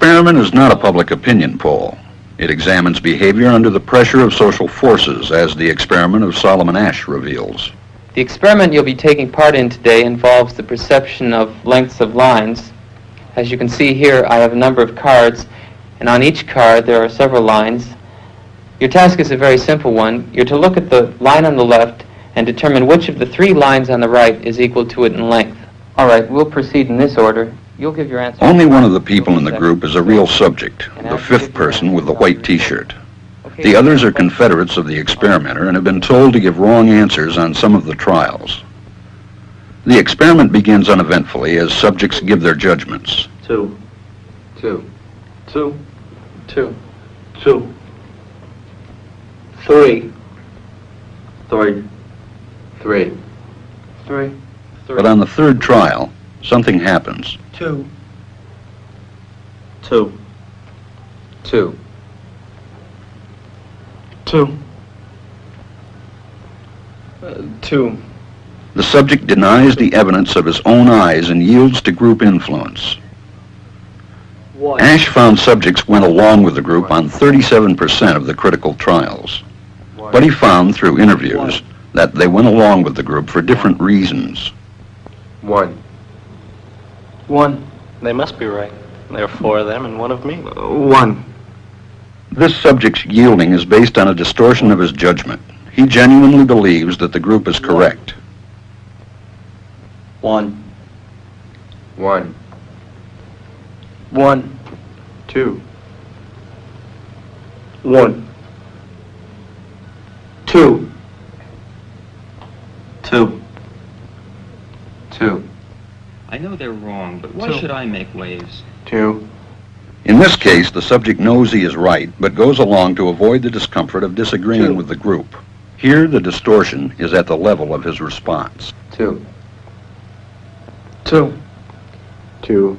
experiment is not a public opinion poll. It examines behavior under the pressure of social forces, as the experiment of Solomon Asch reveals. The experiment you'll be taking part in today involves the perception of lengths of lines. As you can see here, I have a number of cards, and on each card there are several lines. Your task is a very simple one. You're to look at the line on the left and determine which of the three lines on the right is equal to it in length. All right, we'll proceed in this order. You'll give your answer. Only one of the people in the group is a real subject, the fifth person with the white t-shirt. The others are confederates of the experimenter and have been told to give wrong answers on some of the trials. The experiment begins uneventfully as subjects give their judgments. 2, 2, 2, 2, 2, 3, 3, 3, 3. But on the third trial, something happens. 2, 2, 2, 2, 2. The subject denies the evidence of his own eyes and yields to group influence. Asch found subjects went along with the group on 37% of the critical trials. But he found through interviews that they went along with the group for different reasons. 1. 1. They must be right. There are 4 of them and 1 of me. 1. This subject's yielding is based on a distortion of his judgment. He genuinely believes that the group is correct. 1. 1. 1. 2. 1. 2. 2. 2. I know they're wrong, but why should I make waves? 2. In this case, the subject knows he is right, but goes along to avoid the discomfort of disagreeing with the group. Here, the distortion is at the level of his response. 2. 2. 2.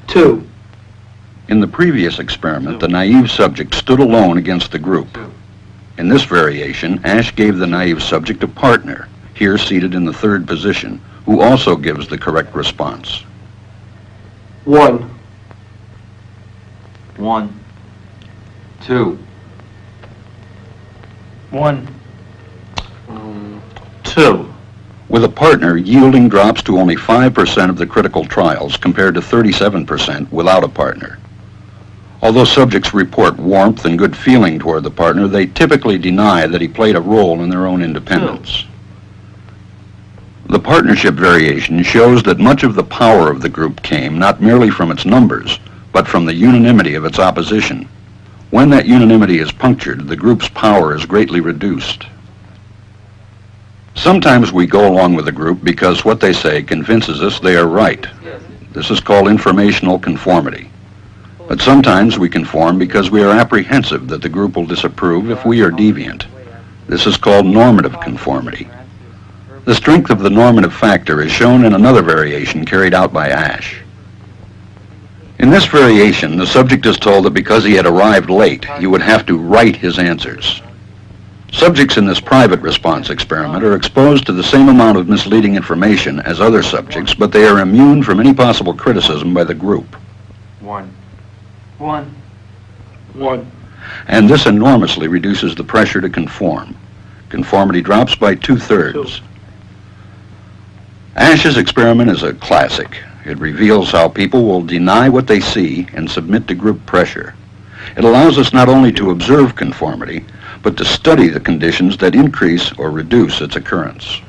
2. In the previous experiment, the naive subject stood alone against the group. In this variation, Asch gave the naive subject a partner, here seated in the third position, who also gives the correct response. 1. 1. 2. 1. 2. With a partner, yielding drops to only 5% of the critical trials compared to 37% without a partner. Although subjects report warmth and good feeling toward the partner, they typically deny that he played a role in their own independence. The partnership variation shows that much of the power of the group came not merely from its numbers, but from the unanimity of its opposition. When that unanimity is punctured, the group's power is greatly reduced. Sometimes we go along with a group because what they say convinces us they are right. This is called informational conformity. But sometimes we conform because we are apprehensive that the group will disapprove if we are deviant. This is called normative conformity. The strength of the normative factor is shown in another variation carried out by Asch. In this variation, the subject is told that because he had arrived late, he would have to write his answers. Subjects in this private response experiment are exposed to the same amount of misleading information as other subjects, but they are immune from any possible criticism by the group. 1. 1. 1. And this enormously reduces the pressure to conform. Conformity drops by 2/3. Asch's experiment is a classic. It reveals how people will deny what they see and submit to group pressure. It allows us not only to observe conformity, but to study the conditions that increase or reduce its occurrence.